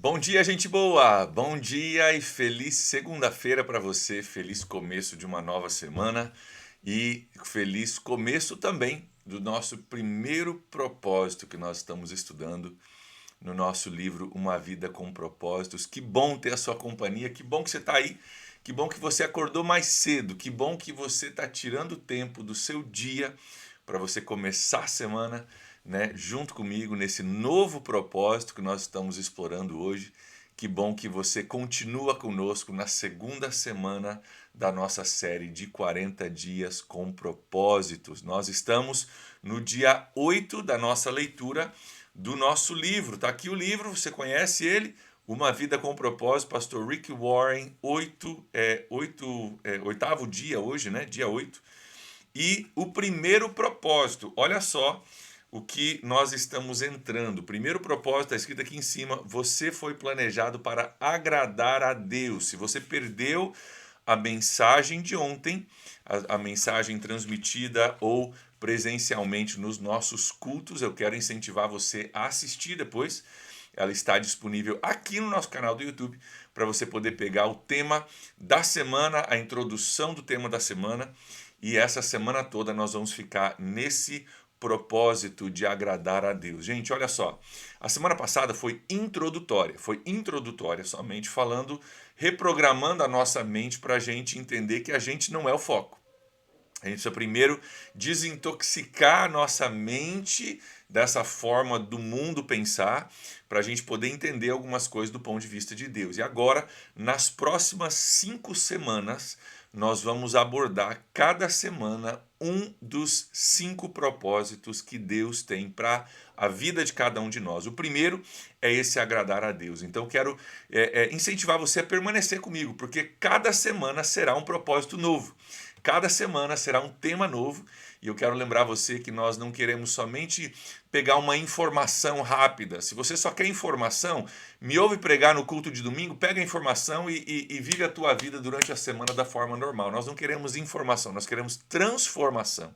Bom dia, gente boa! Bom dia e feliz segunda-feira para você, feliz começo de uma nova semana e feliz começo também do nosso primeiro propósito que nós estamos estudando no nosso livro Uma Vida com Propósitos. Que bom ter a sua companhia, que bom que você está aí, que bom que você acordou mais cedo, que bom que você está tirando tempo do seu dia para você começar a semana, né, junto comigo nesse novo propósito que nós estamos explorando hoje. Que bom que você continua conosco na segunda semana da nossa série de 40 dias com propósitos. Nós estamos no dia 8 da nossa leitura do nosso livro. Tá aqui o livro, você conhece ele? Uma Vida com Propósito, pastor Rick Warren, oitavo dia hoje, né? Dia 8. E o primeiro propósito, olha só o que nós estamos entrando. O primeiro propósito está escrito aqui em cima: você foi planejado para agradar a Deus. Se você perdeu a mensagem de ontem, a mensagem transmitida ou presencialmente nos nossos cultos, eu quero incentivar você a assistir depois. Ela está disponível aqui no nosso canal do YouTube para você poder pegar o tema da semana, a introdução do tema da semana. E essa semana toda nós vamos ficar nesse propósito de agradar a Deus. Gente, olha só, a semana passada foi introdutória somente falando, reprogramando a nossa mente para a gente entender que a gente não é o foco. A gente precisa primeiro desintoxicar a nossa mente dessa forma do mundo pensar, para a gente poder entender algumas coisas do ponto de vista de Deus. E agora, nas próximas 5 semanas, nós vamos abordar cada semana um dos 5 propósitos que Deus tem para a vida de cada um de nós. O primeiro é esse agradar a Deus. Então, quero incentivar você a permanecer comigo, porque cada semana será um propósito novo. Cada semana será um tema novo e eu quero lembrar você que nós não queremos somente pegar uma informação rápida. Se você só quer informação, me ouve pregar no culto de domingo, pega a informação e vive a tua vida durante a semana da forma normal. Nós não queremos informação, nós queremos transformação.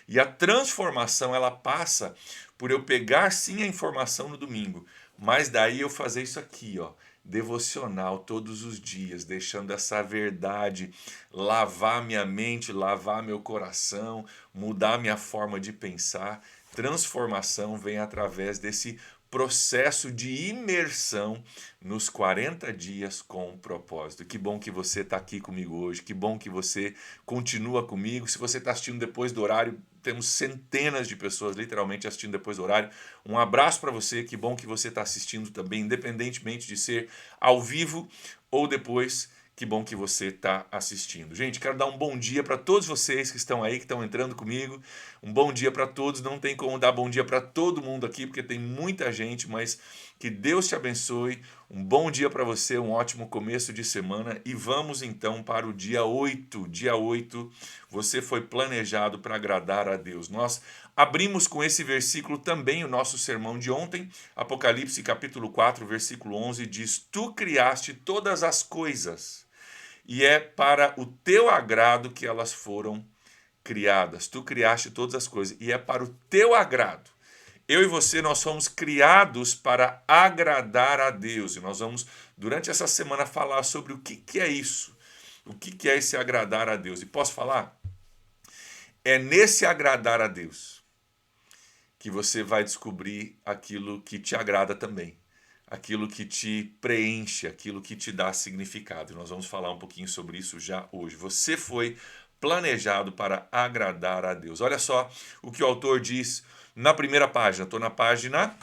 E a transformação ela passa por eu pegar sim a informação no domingo, mas daí eu fazer isso aqui, ó, devocional todos os dias, deixando essa verdade lavar minha mente, lavar meu coração, mudar minha forma de pensar. Transformação vem através desse processo de imersão nos 40 dias com propósito. Que bom que você está aqui comigo hoje, que bom que você continua comigo. Se você está assistindo depois do horário, temos centenas de pessoas literalmente assistindo depois do horário. Um abraço para você, que bom que você está assistindo também, independentemente de ser ao vivo ou depois. Que bom que você está assistindo. Gente, quero dar um bom dia para todos vocês que estão aí, que estão entrando comigo. Um bom dia para todos. Não tem como dar bom dia para todo mundo aqui, porque tem muita gente, mas que Deus te abençoe. Um bom dia para você, um ótimo começo de semana. E vamos então para o dia 8. Dia 8, você foi planejado para agradar a Deus. Nós abrimos com esse versículo também o nosso sermão de ontem. Apocalipse capítulo 4, versículo 11 diz: Tu criaste todas as coisas, e é para o teu agrado que elas foram criadas. Tu criaste todas as coisas, e é para o teu agrado. Eu e você, nós fomos criados para agradar a Deus. E nós vamos, durante essa semana, falar sobre o que é isso. O que é esse agradar a Deus. E posso falar? É nesse agradar a Deus que você vai descobrir aquilo que te agrada também. Aquilo que te preenche, aquilo que te dá significado. Nós vamos falar um pouquinho sobre isso já hoje. Você foi planejado para agradar a Deus. Olha só o que o autor diz na primeira página. Estou na página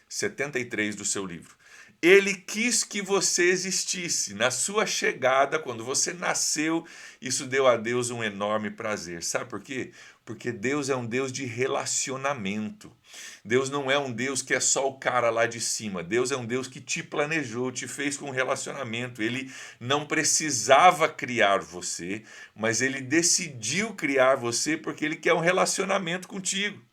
73 do seu livro. Ele quis que você existisse. Na sua chegada, quando você nasceu, isso deu a Deus um enorme prazer. Sabe por quê? Porque Deus é um Deus de relacionamento. Deus não é um Deus que é só o cara lá de cima. Deus é um Deus que te planejou, te fez com um relacionamento. Ele não precisava criar você, mas ele decidiu criar você porque ele quer um relacionamento contigo.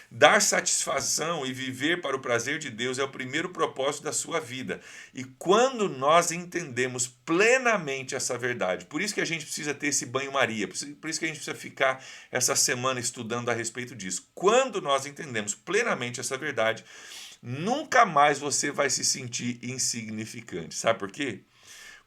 Dar satisfação e viver para o prazer de Deus é o primeiro propósito da sua vida. E quando nós entendemos plenamente essa verdade, por isso que a gente precisa ter esse banho-maria, por isso que a gente precisa ficar essa semana estudando a respeito disso. Quando nós entendemos plenamente essa verdade, nunca mais você vai se sentir insignificante. Sabe por quê?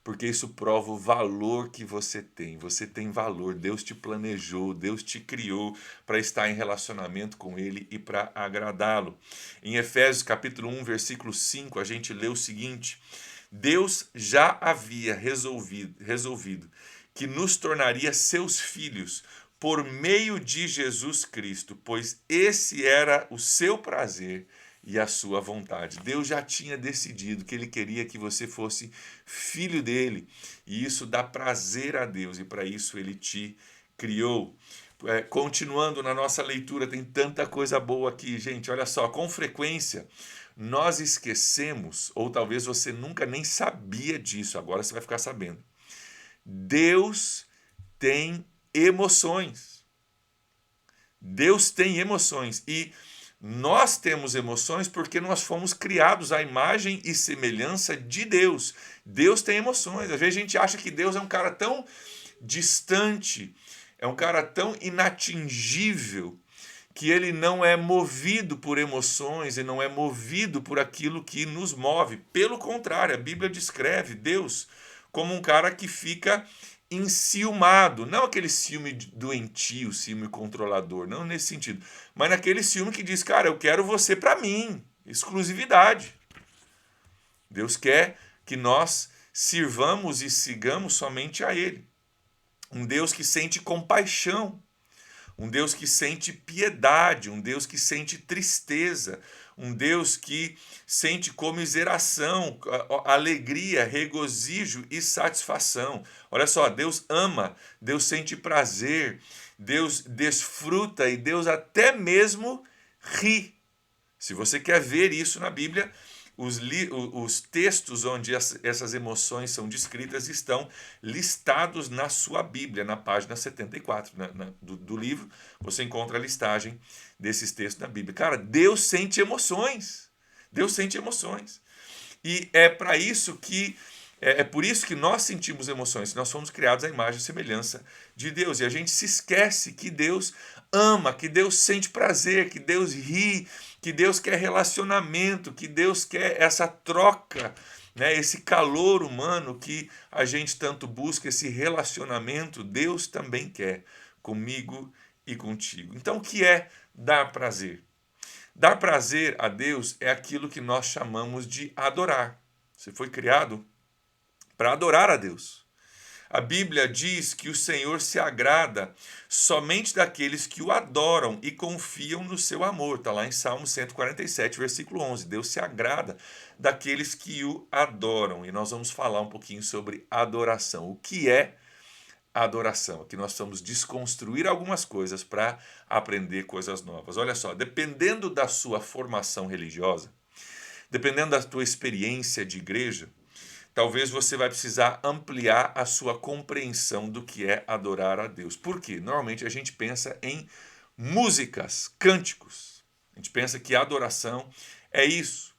Porque isso prova o valor que você tem. Você tem valor. Deus te planejou, Deus te criou para estar em relacionamento com Ele e para agradá-lo. Em Efésios capítulo 1, versículo 5, a gente lê o seguinte: Deus já havia resolvido que nos tornaria seus filhos por meio de Jesus Cristo, pois esse era o seu prazer e a sua vontade. Deus já tinha decidido que Ele queria que você fosse filho dele, e isso dá prazer a Deus, e para isso Ele te criou. Continuando na nossa leitura, tem tanta coisa boa aqui, gente. Olha só, com frequência nós esquecemos, ou talvez você nunca nem sabia disso, agora você vai ficar sabendo. Deus tem emoções. Deus tem emoções, e nós temos emoções porque nós fomos criados à imagem e semelhança de Deus. Deus tem emoções. Às vezes a gente acha que Deus é um cara tão distante, é um cara tão inatingível, que ele não é movido por emoções e não é movido por aquilo que nos move. Pelo contrário, a Bíblia descreve Deus como um cara que fica enciumado, não aquele ciúme doentio, ciúme controlador, não nesse sentido, mas naquele ciúme que diz, cara, eu quero você para mim, exclusividade. Deus quer que nós sirvamos e sigamos somente a Ele. Um Deus que sente compaixão, um Deus que sente piedade, um Deus que sente tristeza, um Deus que sente comiseração, alegria, regozijo e satisfação. Olha só, Deus ama, Deus sente prazer, Deus desfruta e Deus até mesmo ri. Se você quer ver isso na Bíblia, os textos onde essas emoções são descritas estão listados na sua Bíblia, na página 74 do livro, você encontra a listagem desses textos na Bíblia. Cara, Deus sente emoções. Deus sente emoções. E é para isso que é por isso que nós sentimos emoções. Nós fomos criados à imagem e semelhança de Deus. E a gente se esquece que Deus ama, que Deus sente prazer, que Deus ri, que Deus quer relacionamento, que Deus quer essa troca, né? Esse calor humano que a gente tanto busca, esse relacionamento, Deus também quer comigo e contigo. Então, o que é dar prazer? Dar prazer a Deus é aquilo que nós chamamos de adorar. Você foi criado para adorar a Deus. A Bíblia diz que o Senhor se agrada somente daqueles que o adoram e confiam no seu amor. Está lá em Salmo 147, versículo 11. Deus se agrada daqueles que o adoram. E nós vamos falar um pouquinho sobre adoração. O que é adoração? Aqui nós vamos desconstruir algumas coisas para aprender coisas novas. Olha só, dependendo da sua formação religiosa, dependendo da tua experiência de igreja, talvez você vai precisar ampliar a sua compreensão do que é adorar a Deus. Por quê? Normalmente a gente pensa em músicas, cânticos. A gente pensa que adoração é isso.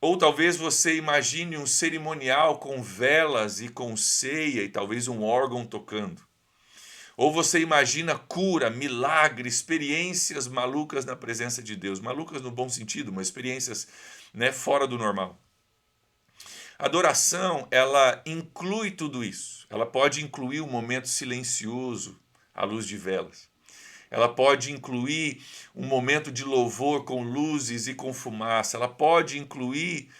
Ou talvez você imagine um cerimonial com velas e com ceia e talvez um órgão tocando. Ou você imagina cura, milagre, experiências malucas na presença de Deus. Malucas no bom sentido, mas experiências, né, fora do normal. Adoração, ela inclui tudo isso. Ela pode incluir um momento silencioso à luz de velas. Ela pode incluir um momento de louvor com luzes e com fumaça. Ela pode incluir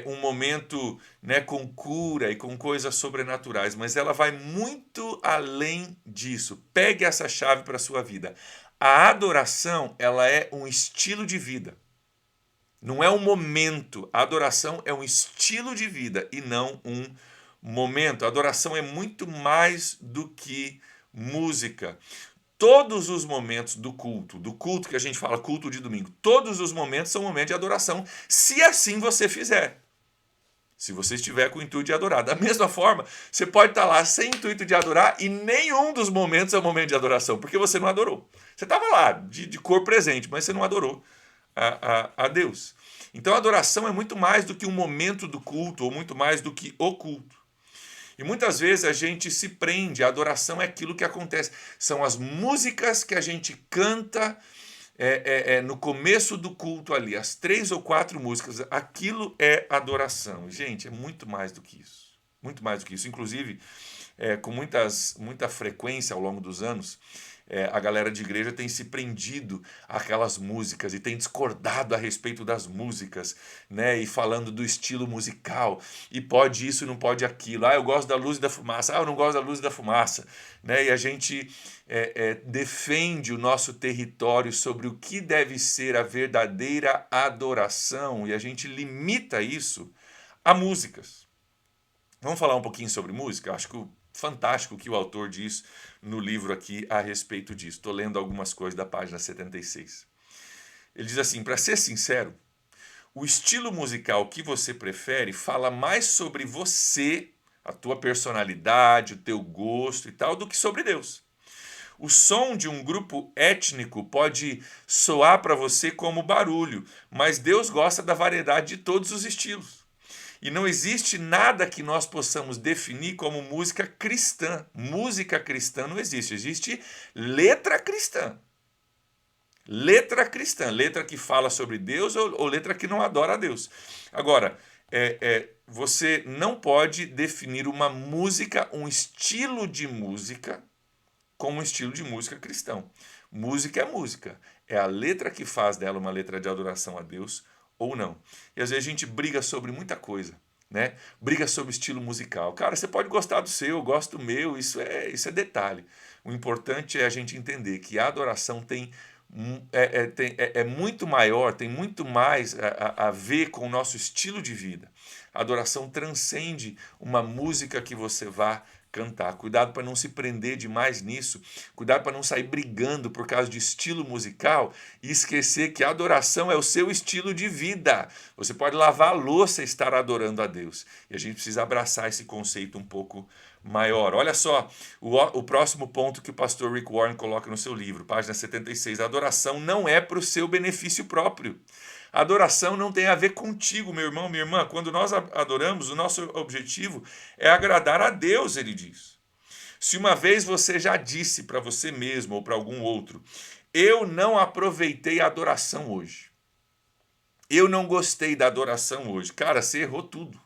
um momento, né, com cura e com coisas sobrenaturais. Mas ela vai muito além disso. Pegue essa chave para a sua vida. A adoração, ela é um estilo de vida. Não é um momento. A adoração é um estilo de vida e não um momento. A adoração é muito mais do que música. Todos os momentos do culto que a gente fala, culto de domingo, todos os momentos são momentos de adoração, se assim você fizer. Se você estiver com o intuito de adorar. Da mesma forma, você pode estar lá sem intuito de adorar e nenhum dos momentos é um momento de adoração, porque você não adorou. Você estava lá, de corpo presente, mas você não adorou a Deus. Então a adoração é muito mais do que um momento do culto, ou muito mais do que o culto. E muitas vezes a gente se prende, a adoração é aquilo que acontece. São as músicas que a gente canta no começo do culto ali, as 3 ou 4 músicas, aquilo é adoração. Gente, é muito mais do que isso. Muito mais do que isso. Inclusive, com muita frequência ao longo dos anos, a galera de igreja tem se prendido àquelas músicas e tem discordado a respeito das músicas, né? E falando do estilo musical, e pode isso, não pode aquilo. Eu gosto da luz e da fumaça. Eu não gosto da luz e da fumaça, né? E a gente defende o nosso território sobre o que deve ser a verdadeira adoração, e a gente limita isso a músicas. Vamos falar um pouquinho sobre música? Acho que fantástico o que o autor diz no livro aqui a respeito disso. Estou lendo algumas coisas da página 76. Ele diz assim: para ser sincero, o estilo musical que você prefere fala mais sobre você, a tua personalidade, o teu gosto e tal, do que sobre Deus. O som de um grupo étnico pode soar para você como barulho, mas Deus gosta da variedade de todos os estilos. E não existe nada que nós possamos definir como música cristã. Música cristã não existe. Existe letra cristã. Letra cristã. Letra que fala sobre Deus ou letra que não adora a Deus. Agora, você não pode definir uma música, um estilo de música, como um estilo de música cristão. Música é música. É a letra que faz dela uma letra de adoração a Deus ou não. E às vezes a gente briga sobre muita coisa, né? Briga sobre estilo musical. Cara, você pode gostar do seu, eu gosto do meu, isso é detalhe. O importante é a gente entender que a adoração é muito maior, tem muito mais a ver com o nosso estilo de vida. A adoração transcende uma música que você vá cantar. Cuidado para não se prender demais nisso. Cuidado para não sair brigando por causa de estilo musical e esquecer que a adoração é o seu estilo de vida. Você pode lavar a louça e estar adorando a Deus. E a gente precisa abraçar esse conceito um pouco maior. Olha só o próximo ponto que o pastor Rick Warren coloca no seu livro, página 76. A adoração não é para o seu benefício próprio. A adoração não tem a ver contigo, meu irmão, minha irmã. Quando nós adoramos, o nosso objetivo é agradar a Deus, ele diz. Se uma vez você já disse para você mesmo ou para algum outro: eu não aproveitei a adoração hoje, eu não gostei da adoração hoje, cara, você errou tudo.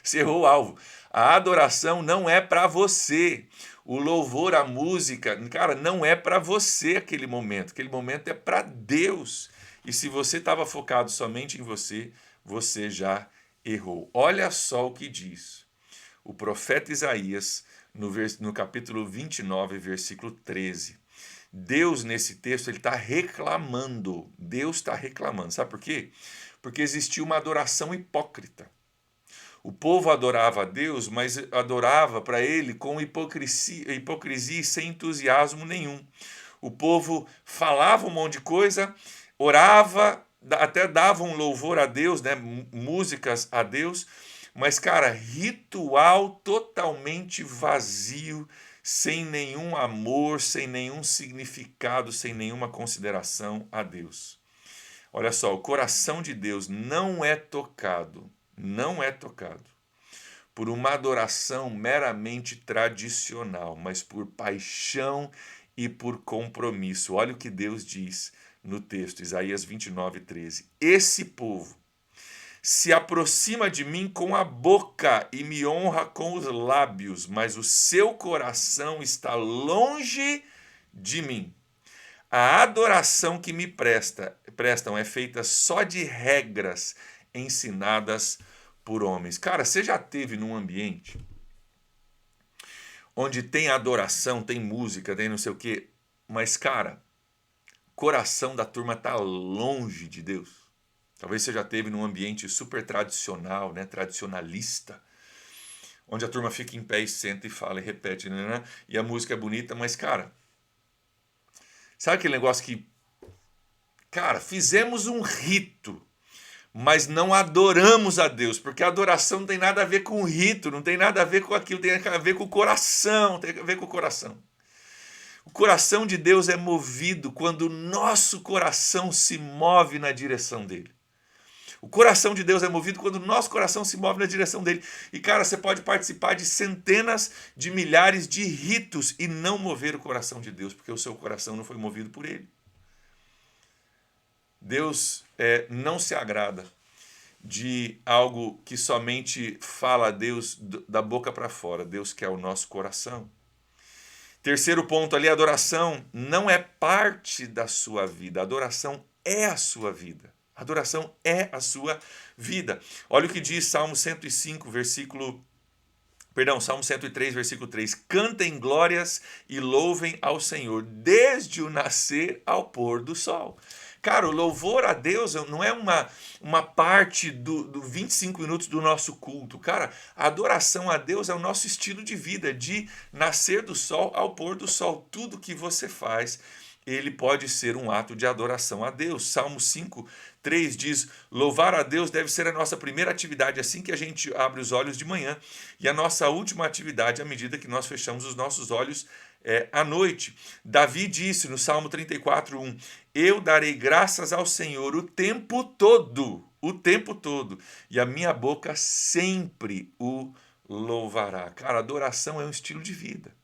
Você errou o alvo. A adoração não é para você. O louvor, a música, cara, não é para você aquele momento. Aquele momento é para Deus. E se você estava focado somente em você, você já errou. Olha só o que diz o profeta Isaías no capítulo 29, versículo 13. Deus, nesse texto, ele está reclamando. Deus está reclamando. Sabe por quê? Porque existia uma adoração hipócrita. O povo adorava a Deus, mas adorava para ele com hipocrisia e sem entusiasmo nenhum. O povo falava um monte de coisa, orava, até dava um louvor a Deus, né, músicas a Deus, mas, cara, ritual totalmente vazio, sem nenhum amor, sem nenhum significado, sem nenhuma consideração a Deus. Olha só, o coração de Deus não é tocado por uma adoração meramente tradicional, mas por paixão e por compromisso. Olha o que Deus diz no texto, Isaías 29, 13. Esse povo se aproxima de mim com a boca e me honra com os lábios, mas o seu coração está longe de mim. A adoração que me prestam é feita só de regras ensinadas por homens. Cara, você já esteve num ambiente onde tem adoração, tem música, tem não sei o quê, mas, cara, o coração da turma tá longe de Deus? Talvez você já esteve num ambiente super tradicional, né, tradicionalista, onde a turma fica em pé e senta e fala e repete, né, e a música é bonita, mas, cara, sabe aquele negócio que, cara, fizemos um rito, mas não adoramos a Deus, porque a adoração não tem nada a ver com o rito, não tem nada a ver com aquilo, tem a ver com o coração, tem a ver com o coração. O coração de Deus é movido quando o nosso coração se move na direção dele. O coração de Deus é movido quando o nosso coração se move na direção dele. E, cara, você pode participar de centenas de milhares de ritos e não mover o coração de Deus, porque o seu coração não foi movido por ele. Deus não se agrada de algo que somente fala a Deus da boca para fora. Deus quer o nosso coração. Terceiro ponto ali, a adoração não é parte da sua vida. A adoração é a sua vida. A adoração é a sua vida. Olha o que diz Salmo 105, Salmo 103, versículo 3. Cantem glórias e louvem ao Senhor, desde o nascer ao pôr do sol. Cara, o louvor a Deus não é uma parte do 25 minutos do nosso culto. Cara, a adoração a Deus é o nosso estilo de vida, de nascer do sol ao pôr do sol. Tudo que você faz, ele pode ser um ato de adoração a Deus. Salmo 5, 3 diz: louvar a Deus deve ser a nossa primeira atividade assim que a gente abre os olhos de manhã e a nossa última atividade à medida que nós fechamos os nossos olhos à noite. Davi disse no Salmo 34, 1: eu darei graças ao Senhor o tempo todo, e a minha boca sempre o louvará. Cara, adoração é um estilo de vida.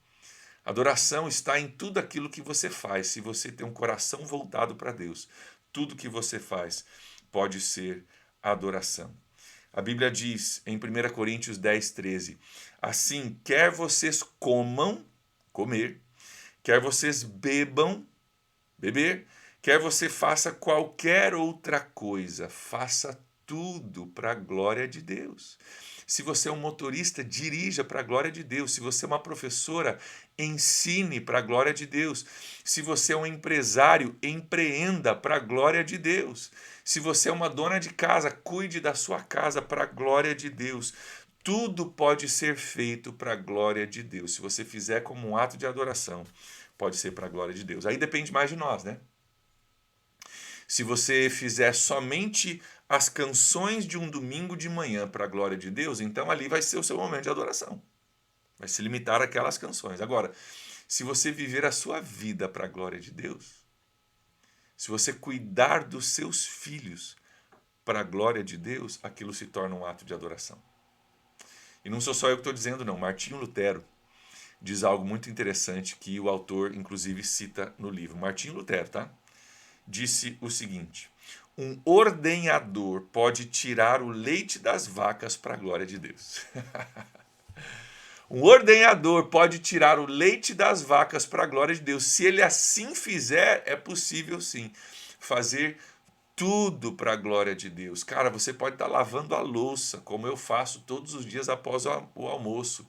Adoração está em tudo aquilo que você faz. Se você tem um coração voltado para Deus, tudo que você faz pode ser adoração. A Bíblia diz em 1 Coríntios 10, 13: assim, quer vocês comer, quer vocês bebam, beber, quer você faça qualquer outra coisa, faça tudo para a glória de Deus. Se você é um motorista, dirija para a glória de Deus. Se você é uma professora, ensine para a glória de Deus. Se você é um empresário, empreenda para a glória de Deus. Se você é uma dona de casa, cuide da sua casa para a glória de Deus. Tudo pode ser feito para a glória de Deus. Se você fizer como um ato de adoração, pode ser para a glória de Deus. Aí depende mais de nós, né? Se você fizer somente as canções de um domingo de manhã para a glória de Deus, então ali vai ser o seu momento de adoração. Vai se limitar àquelas canções. Agora, se você viver a sua vida para a glória de Deus, se você cuidar dos seus filhos para a glória de Deus, aquilo se torna um ato de adoração. E não sou só eu que estou dizendo, não. Martinho Lutero diz algo muito interessante que o autor, inclusive, cita no livro. Martinho Lutero, tá? Disse o seguinte: um ordenhador pode tirar o leite das vacas para a glória de Deus. Um ordenhador pode tirar o leite das vacas para a glória de Deus. Se ele assim fizer, é possível sim fazer tudo para a glória de Deus. Cara, você pode estar lavando a louça, como eu faço todos os dias após o almoço,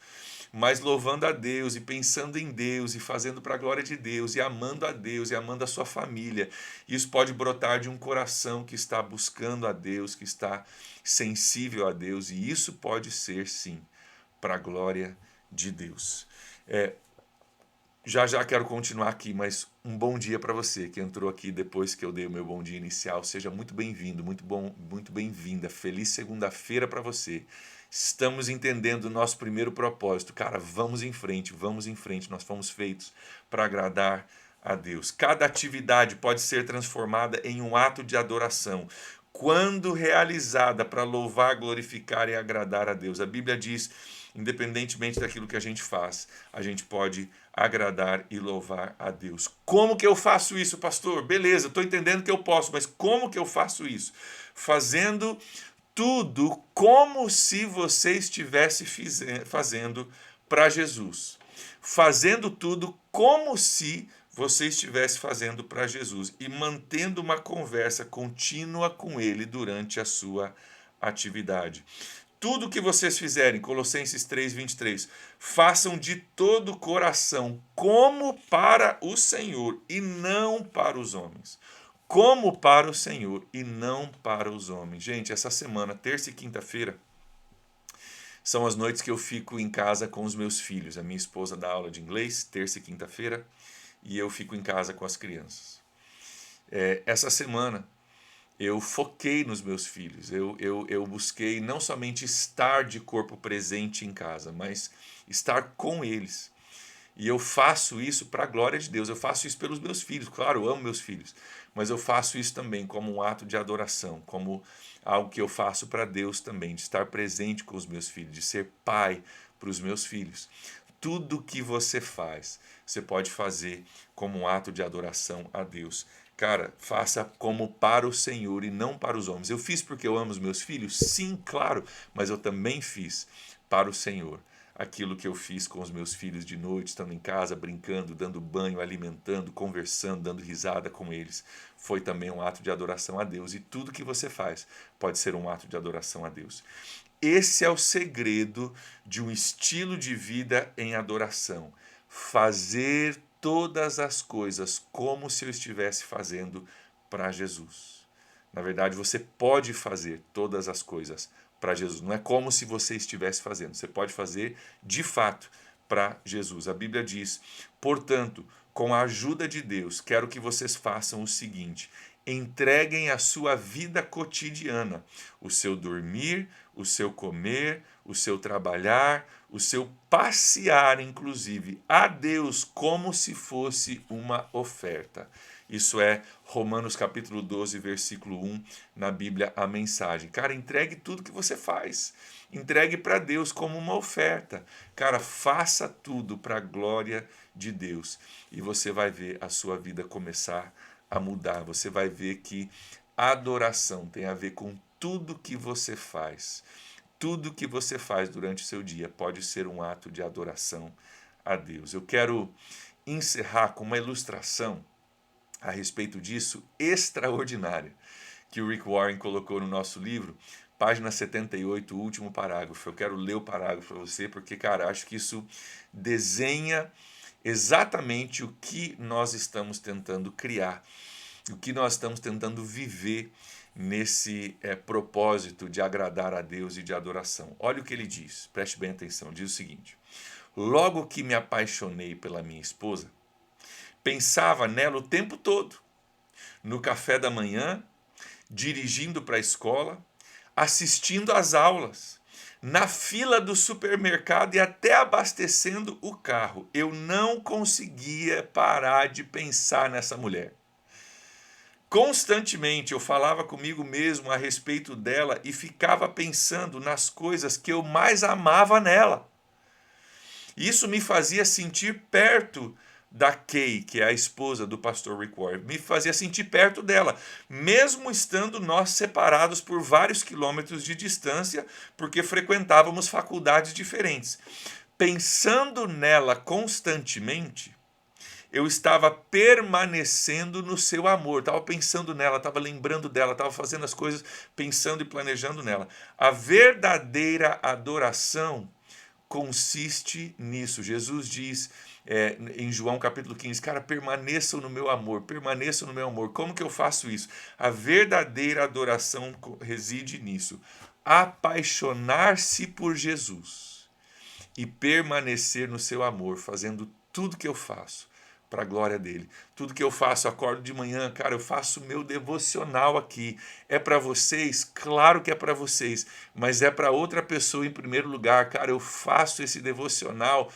mas louvando a Deus e pensando em Deus e fazendo para a glória de Deus e amando a Deus e amando a sua família. Isso pode brotar de um coração que está buscando a Deus, que está sensível a Deus, e isso pode ser sim para a glória de Deus. Já quero continuar aqui, mas um bom dia para você que entrou aqui depois que eu dei o meu bom dia inicial. Seja muito bem-vindo, muito bem-vinda. Feliz segunda-feira para você. Estamos entendendo o nosso primeiro propósito. Cara, vamos em frente. Nós fomos feitos para agradar a Deus. Cada atividade pode ser transformada em um ato de adoração, quando realizada para louvar, glorificar e agradar a Deus. A Bíblia diz: independentemente daquilo que a gente faz, a gente pode agradar e louvar a Deus. Como que eu faço isso, pastor? Beleza, estou entendendo que eu posso, mas como que eu faço isso? Fazendo tudo como se você estivesse fazendo para Jesus. Fazendo tudo como se você estivesse fazendo para Jesus e mantendo uma conversa contínua com Ele durante a sua atividade. Tudo que vocês fizerem, Colossenses 3:23, façam de todo o coração, como para o Senhor e não para os homens. Como para o Senhor e não para os homens. Gente, essa semana, terça e quinta-feira, são as noites que eu fico em casa com os meus filhos. A minha esposa dá aula de inglês, terça e quinta-feira, e eu fico em casa com as crianças. Essa semana, eu foquei nos meus filhos, eu busquei não somente estar de corpo presente em casa, mas estar com eles. E eu faço isso para a glória de Deus, eu faço isso pelos meus filhos, claro, eu amo meus filhos, mas eu faço isso também como um ato de adoração, como algo que eu faço para Deus também, de estar presente com os meus filhos, de ser pai para os meus filhos. Tudo que você faz, você pode fazer como um ato de adoração a Deus. Cara, faça como para o Senhor e não para os homens. Eu fiz porque eu amo os meus filhos? Sim, claro, mas eu também fiz para o Senhor. Aquilo que eu fiz com os meus filhos de noite, estando em casa, brincando, dando banho, alimentando, conversando, dando risada com eles, foi também um ato de adoração a Deus. E tudo que você faz pode ser um ato de adoração a Deus. Esse é o segredo de um estilo de vida em adoração. Fazer todas as coisas como se eu estivesse fazendo para Jesus. Na verdade, você pode fazer todas as coisas para Jesus. Não é como se você estivesse fazendo. Você pode fazer de fato para Jesus. A Bíblia diz: portanto, com a ajuda de Deus, quero que vocês façam o seguinte: entreguem a sua vida cotidiana, o seu dormir, o seu comer, o seu trabalhar, o seu passear, inclusive, a Deus como se fosse uma oferta. Isso é Romanos capítulo 12, versículo 1, na Bíblia, a mensagem. Cara, entregue tudo que você faz. Entregue para Deus como uma oferta. Cara, faça tudo para a glória de Deus. E você vai ver a sua vida começar a mudar. Você vai ver que a adoração tem a ver com tudo que você faz. Tudo que você faz durante o seu dia pode ser um ato de adoração a Deus. Eu quero encerrar com uma ilustração a respeito disso extraordinária que o Rick Warren colocou no nosso livro, página 78, o último parágrafo. Eu quero ler o parágrafo para você porque, cara, acho que isso desenha exatamente o que nós estamos tentando criar, o que nós estamos tentando viver nesse propósito de agradar a Deus e de adoração. Olha o que ele diz, preste bem atenção, diz o seguinte: logo que me apaixonei pela minha esposa, pensava nela o tempo todo, no café da manhã, dirigindo para a escola, assistindo às aulas, na fila do supermercado e até abastecendo o carro. Eu não conseguia parar de pensar nessa mulher. Constantemente eu falava comigo mesmo a respeito dela e ficava pensando nas coisas que eu mais amava nela. Isso me fazia sentir perto da Kay, que é a esposa do pastor Rick Warren, me fazia sentir perto dela, mesmo estando nós separados por vários quilômetros de distância, porque frequentávamos faculdades diferentes. Pensando nela constantemente, eu estava permanecendo no seu amor, estava pensando nela, estava lembrando dela, estava fazendo as coisas pensando e planejando nela. A verdadeira adoração consiste nisso. Jesus diz em João capítulo 15, cara, permaneçam no meu amor, permaneçam no meu amor. Como que eu faço isso? A verdadeira adoração reside nisso. Apaixonar-se por Jesus e permanecer no seu amor, fazendo tudo que eu faço para a glória dele. Tudo que eu faço, acordo de manhã, cara, eu faço o meu devocional aqui. É para vocês? Claro que é para vocês, mas é para outra pessoa em primeiro lugar. Cara, eu faço esse devocional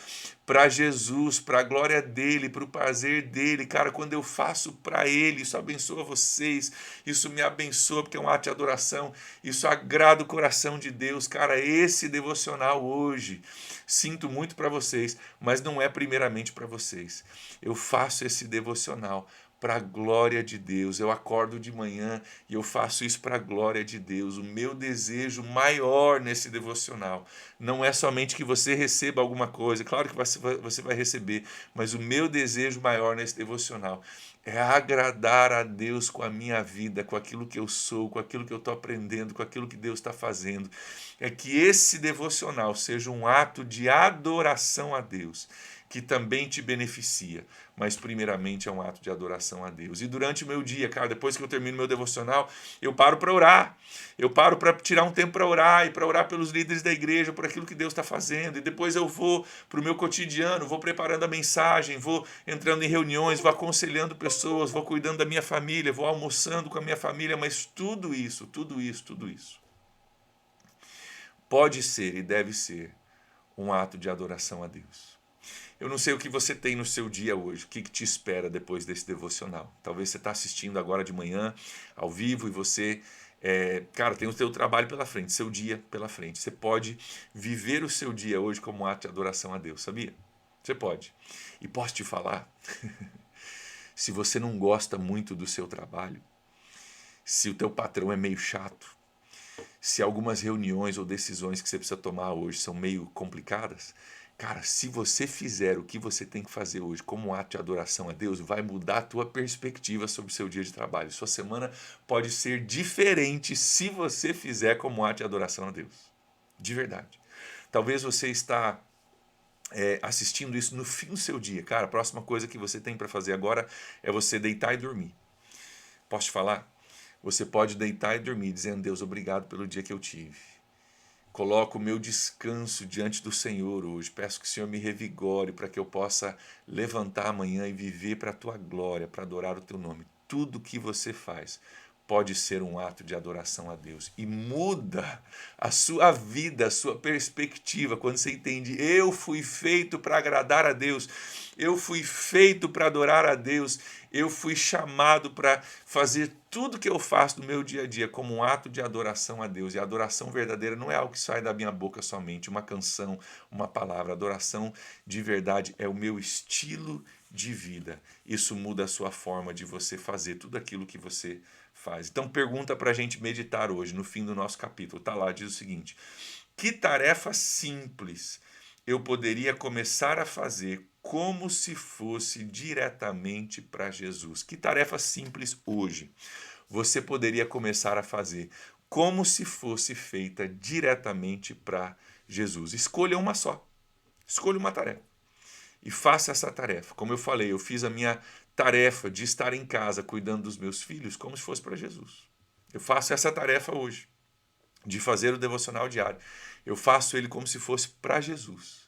para Jesus, para a glória dele, para o prazer dele. Cara, quando eu faço para ele, isso abençoa vocês, isso me abençoa porque é um ato de adoração, isso agrada o coração de Deus. Cara, esse devocional hoje, sinto muito para vocês, mas não é primeiramente para vocês. Eu faço esse devocional para a glória de Deus. Eu acordo de manhã e eu faço isso para a glória de Deus. O meu desejo maior nesse devocional não é somente que você receba alguma coisa, claro que você vai receber, mas o meu desejo maior nesse devocional é agradar a Deus com a minha vida, com aquilo que eu sou, com aquilo que eu estou aprendendo, com aquilo que Deus está fazendo. É que esse devocional seja um ato de adoração a Deus, que também te beneficia, mas primeiramente é um ato de adoração a Deus. E durante o meu dia, cara, depois que eu termino meu devocional, eu paro para orar. Eu paro para tirar um tempo para orar e para orar pelos líderes da igreja, por aquilo que Deus está fazendo. E depois eu vou para o meu cotidiano, vou preparando a mensagem, vou entrando em reuniões, vou aconselhando pessoas, vou cuidando da minha família, vou almoçando com a minha família, mas tudo isso pode ser e deve ser um ato de adoração a Deus. Eu não sei o que você tem no seu dia hoje, o que te espera depois desse devocional. Talvez você está assistindo agora de manhã, ao vivo, e você, cara, tem o seu trabalho pela frente, seu dia pela frente. Você pode viver o seu dia hoje como um ato de adoração a Deus, sabia? Você pode. E posso te falar, se você não gosta muito do seu trabalho, se o teu patrão é meio chato, se algumas reuniões ou decisões que você precisa tomar hoje são meio complicadas, cara, se você fizer o que você tem que fazer hoje como um ato de adoração a Deus, vai mudar a tua perspectiva sobre o seu dia de trabalho. Sua semana pode ser diferente se você fizer como um ato de adoração a Deus. De verdade. Talvez você está assistindo isso no fim do seu dia. Cara, a próxima coisa que você tem para fazer agora é você deitar e dormir. Posso te falar? Você pode deitar e dormir dizendo: Deus, obrigado pelo dia que eu tive. Coloco o meu descanso diante do Senhor hoje. Peço que o Senhor me revigore para que eu possa levantar amanhã e viver para a tua glória, para adorar o teu nome. Tudo que você faz pode ser um ato de adoração a Deus. E muda a sua vida, a sua perspectiva, quando você entende: eu fui feito para agradar a Deus, eu fui feito para adorar a Deus, eu fui chamado para fazer tudo que eu faço no meu dia a dia como um ato de adoração a Deus. E a adoração verdadeira não é algo que sai da minha boca somente, uma canção, uma palavra. A adoração de verdade é o meu estilo de vida. Isso muda a sua forma de você fazer tudo aquilo que você faz. Então pergunta para a gente meditar hoje, no fim do nosso capítulo. Está lá, diz o seguinte: que tarefa simples eu poderia começar a fazer como se fosse diretamente para Jesus? Que tarefa simples hoje você poderia começar a fazer como se fosse feita diretamente para Jesus? Escolha uma só. Escolha uma tarefa e faça essa tarefa. Como eu falei, eu fiz a minha tarefa de estar em casa cuidando dos meus filhos como se fosse para Jesus. Eu faço essa tarefa hoje, de fazer o devocional diário. Eu faço ele como se fosse para Jesus.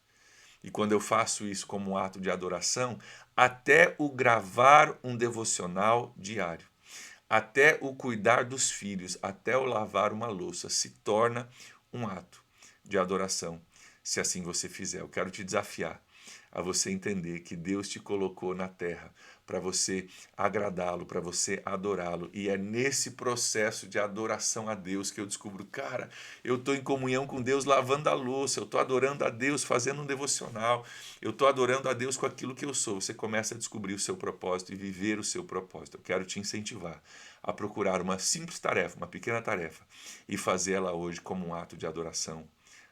E quando eu faço isso como um ato de adoração, até o gravar um devocional diário, até o cuidar dos filhos, até o lavar uma louça, se torna um ato de adoração, se assim você fizer. Eu quero te desafiar a você entender que Deus te colocou na terra para você agradá-lo, para você adorá-lo. E é nesse processo de adoração a Deus que eu descubro: cara, eu estou em comunhão com Deus lavando a louça, eu estou adorando a Deus fazendo um devocional, eu estou adorando a Deus com aquilo que eu sou. Você começa a descobrir o seu propósito e viver o seu propósito. Eu quero te incentivar a procurar uma simples tarefa, uma pequena tarefa, e fazê-la hoje como um ato de adoração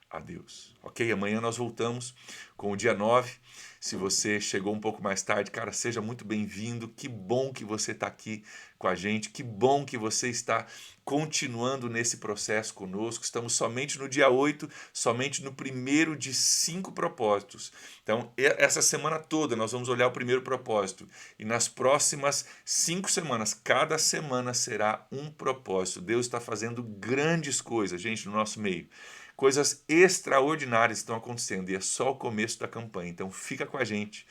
a Deus. Ok? Amanhã nós voltamos com o dia 9. Se você chegou um pouco mais tarde, cara, seja muito bem-vindo. Que bom que você está aqui com a gente. Que bom que você está continuando nesse processo conosco. Estamos somente no dia 8, somente no primeiro de 5 propósitos. Então, essa semana toda nós vamos olhar o primeiro propósito. E nas próximas 5 semanas, cada semana será um propósito. Deus está fazendo grandes coisas, gente, no nosso meio. Coisas extraordinárias estão acontecendo e é só o começo da campanha. Então fica com a gente,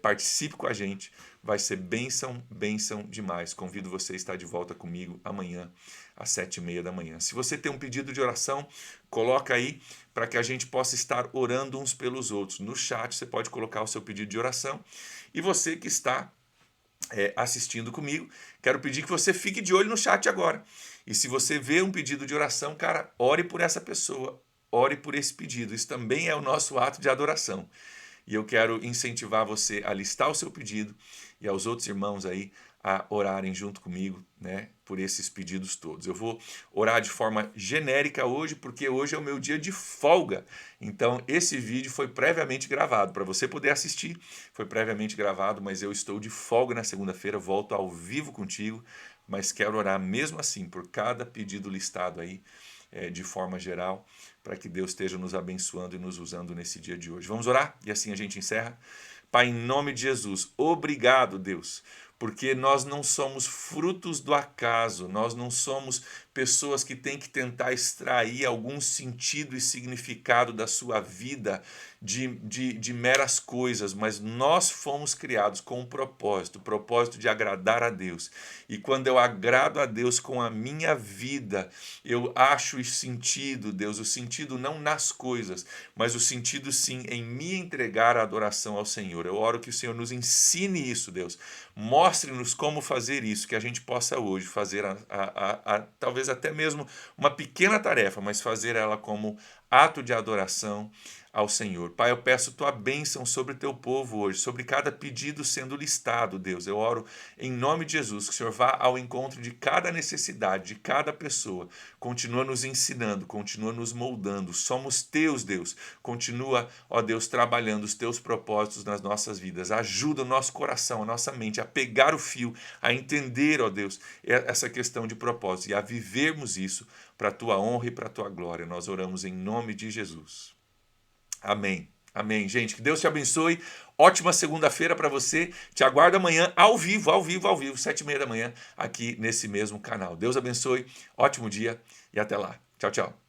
participe com a gente, vai ser bênção, bênção demais. Convido você a estar de volta comigo amanhã às 7h30 da manhã. Se você tem um pedido de oração, coloca aí para que a gente possa estar orando uns pelos outros. No chat você pode colocar o seu pedido de oração e você que está assistindo comigo, quero pedir que você fique de olho no chat agora. E se você vê um pedido de oração, cara, ore por essa pessoa, ore por esse pedido. Isso também é o nosso ato de adoração. E eu quero incentivar você a listar o seu pedido e aos outros irmãos aí a orarem junto comigo, né, por esses pedidos todos. Eu vou orar de forma genérica hoje, porque hoje é o meu dia de folga. Então, esse vídeo foi previamente gravado. Para você poder assistir, foi previamente gravado, mas eu estou de folga na segunda-feira, volto ao vivo contigo, mas quero orar mesmo assim por cada pedido listado aí, de forma geral, para que Deus esteja nos abençoando e nos usando nesse dia de hoje. Vamos orar? E assim a gente encerra. Pai, em nome de Jesus, obrigado, Deus, porque nós não somos frutos do acaso, nós não somos pessoas que têm que tentar extrair algum sentido e significado da sua vida de meras coisas, mas nós fomos criados com um propósito, o propósito de agradar a Deus. E quando eu agrado a Deus com a minha vida, eu acho o sentido, Deus, o sentido não nas coisas, mas o sentido sim em me entregar a adoração ao Senhor. Eu oro que o Senhor nos ensine isso, Deus. Mostre-nos como fazer isso, que a gente possa hoje fazer talvez até mesmo uma pequena tarefa, mas fazer ela como ato de adoração ao Senhor. Pai, eu peço tua bênção sobre o teu povo hoje, sobre cada pedido sendo listado, Deus. Eu oro em nome de Jesus, que o Senhor vá ao encontro de cada necessidade, de cada pessoa. Continua nos ensinando, continua nos moldando. Somos teus, Deus. Continua, ó Deus, trabalhando os teus propósitos nas nossas vidas. Ajuda o nosso coração, a nossa mente a pegar o fio, a entender, ó Deus, essa questão de propósito e a vivermos isso para a tua honra e para a tua glória. Nós oramos em nome de Jesus. Amém. Amém, gente. Que Deus te abençoe. Ótima segunda-feira para você. Te aguardo amanhã ao vivo, 7h30 da manhã, aqui nesse mesmo canal. Deus abençoe. Ótimo dia e até lá. Tchau, tchau.